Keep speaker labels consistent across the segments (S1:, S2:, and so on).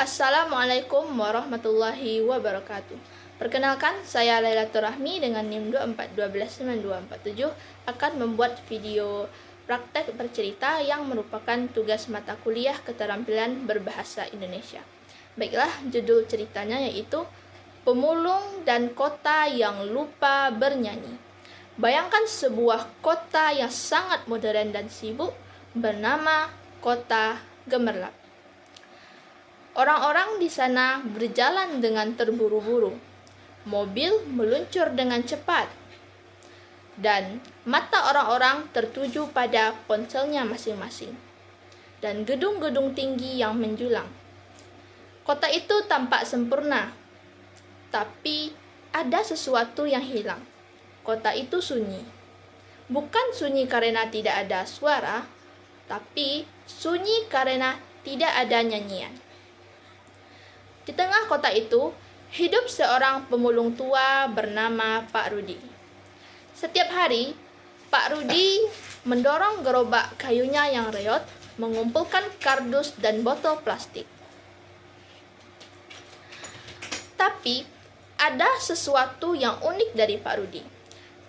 S1: Assalamualaikum warahmatullahi wabarakatuh. Perkenalkan, saya Lailatul Rahmi dengan NIM 24129247 akan membuat video praktek bercerita yang merupakan tugas mata kuliah keterampilan berbahasa Indonesia. Baiklah, judul ceritanya yaitu Pemulung dan Kota yang Lupa Bernyanyi. Bayangkan sebuah kota yang sangat modern dan sibuk bernama Kota Gemerlap. Orang-orang di sana berjalan dengan terburu-buru. Mobil meluncur dengan cepat. Dan mata orang-orang tertuju pada ponselnya masing-masing. Dan gedung-gedung tinggi yang menjulang. Kota itu tampak sempurna. Tapi ada sesuatu yang hilang. Kota itu sunyi. Bukan sunyi karena tidak ada suara, tapi sunyi karena tidak ada nyanyian. Di tengah kota itu, hidup seorang pemulung tua bernama Pak Rudi. Setiap hari, Pak Rudi mendorong gerobak kayunya yang reot, mengumpulkan kardus dan botol plastik. Tapi, ada sesuatu yang unik dari Pak Rudi.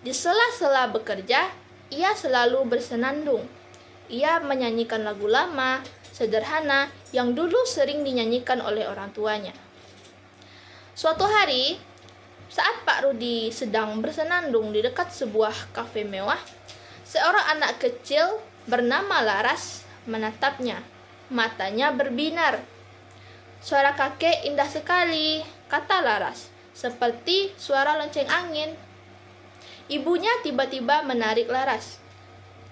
S1: Di sela-sela bekerja, ia selalu bersenandung. Ia menyanyikan lagu lama, sederhana yang dulu sering dinyanyikan oleh orang tuanya. Suatu hari, saat Pak Rudi sedang bersenandung di dekat sebuah kafe mewah, seorang anak kecil bernama Laras menatapnya. Matanya berbinar. "Suara kakek indah sekali," kata Laras, "seperti suara lonceng angin." Ibunya tiba-tiba menarik Laras.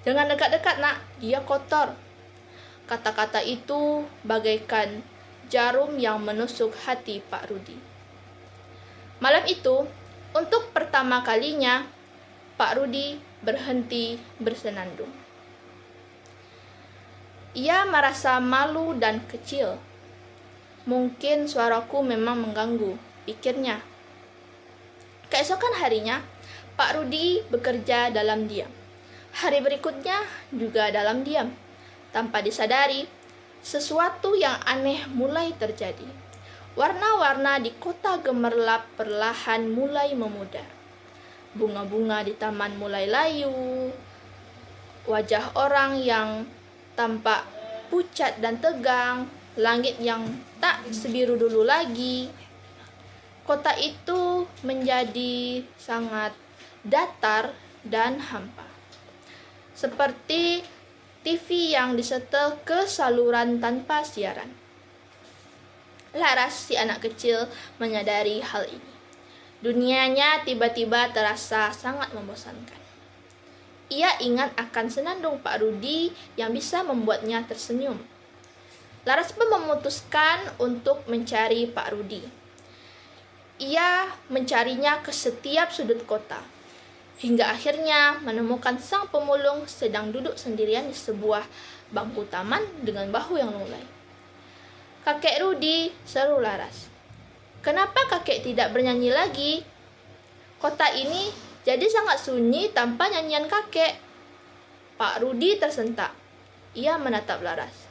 S1: "Jangan dekat-dekat, nak, dia kotor." Kata-kata itu bagaikan jarum yang menusuk hati Pak Rudi. Malam itu, untuk pertama kalinya, Pak Rudi berhenti bersenandung. Ia merasa malu dan kecil. Mungkin suaraku memang mengganggu, pikirnya. Keesokan harinya, Pak Rudi bekerja dalam diam. Hari berikutnya juga dalam diam. Tanpa disadari, sesuatu yang aneh mulai terjadi. Warna-warna di kota Gemerlap perlahan mulai memudar. Bunga-bunga di taman mulai layu. Wajah orang yang tampak pucat dan tegang. Langit yang tak sebiru dulu lagi. Kota itu menjadi sangat datar dan hampa. Seperti TV yang disetel ke saluran tanpa siaran. Laras, si anak kecil, menyadari hal ini. Dunianya tiba-tiba terasa sangat membosankan. Ia ingat akan senandung Pak Rudi yang bisa membuatnya tersenyum. Laras pun memutuskan untuk mencari Pak Rudi. Ia mencarinya ke setiap sudut kota. Hingga akhirnya menemukan sang pemulung sedang duduk sendirian di sebuah bangku taman dengan bahu yang lunglai. "Kakek Rudi," seru Laras. "Kenapa kakek tidak bernyanyi lagi? Kota ini jadi sangat sunyi tanpa nyanyian kakek." Pak Rudi tersentak. Ia menatap Laras.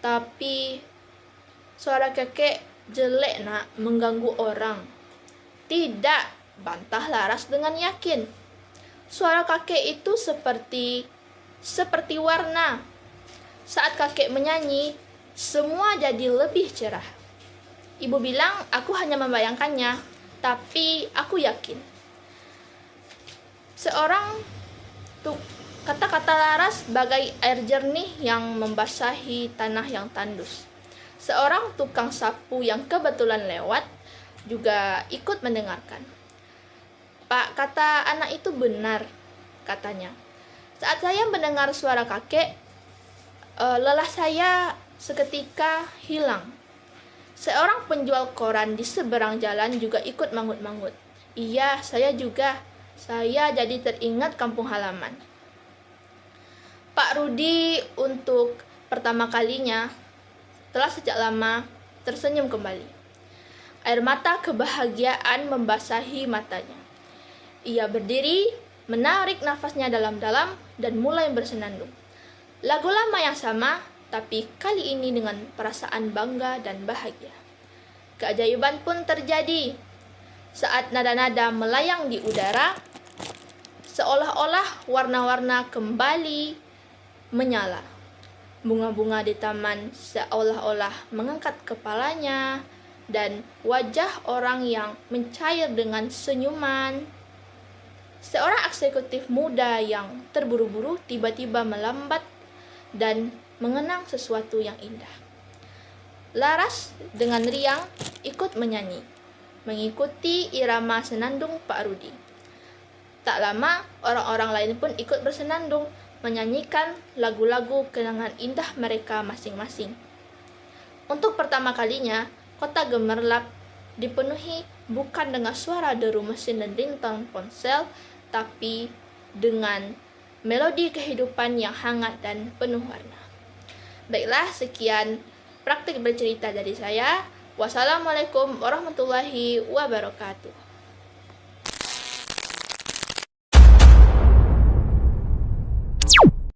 S1: "Tapi suara kakek jelek, nak, mengganggu orang." "Tidak," bantah Laras dengan yakin. "Suara kakek itu seperti warna. Saat kakek menyanyi, semua jadi lebih cerah. Ibu bilang aku hanya membayangkannya, tapi aku yakin." Kata-kata Laras bagai air jernih yang membasahi tanah yang tandus. Seorang tukang sapu yang kebetulan lewat juga ikut mendengarkan. "Pak, kata anak itu benar," katanya. "Saat saya mendengar suara kakek, lelah saya seketika hilang." Seorang penjual koran di seberang jalan juga ikut mangut-mangut. "Iya, saya juga. Saya jadi teringat kampung halaman." Pak Rudi untuk pertama kalinya telah sejak lama tersenyum kembali. Air mata kebahagiaan membasahi matanya. Ia berdiri, menarik nafasnya dalam-dalam, dan mulai bersenandung. Lagu lama yang sama, tapi kali ini dengan perasaan bangga dan bahagia. keajaiban pun terjadi. Saat nada-nada melayang di udara, seolah-olah warna-warna kembali menyala. Bunga-bunga di taman seolah-olah mengangkat kepalanya, dan wajah orang yang mencair dengan senyuman. Seorang eksekutif muda yang terburu-buru tiba-tiba melambat dan mengenang sesuatu yang indah. Laras dengan riang ikut menyanyi, mengikuti irama senandung Pak Rudi. Tak lama, orang-orang lain pun ikut bersenandung, menyanyikan lagu-lagu kenangan indah mereka masing-masing. Untuk pertama kalinya, kota gemerlap dipenuhi bukan dengan suara deru mesin dan ringtone ponsel, tapi dengan melodi kehidupan yang hangat dan penuh warna. Baiklah, sekian praktik bercerita dari saya. Wassalamualaikum warahmatullahi wabarakatuh.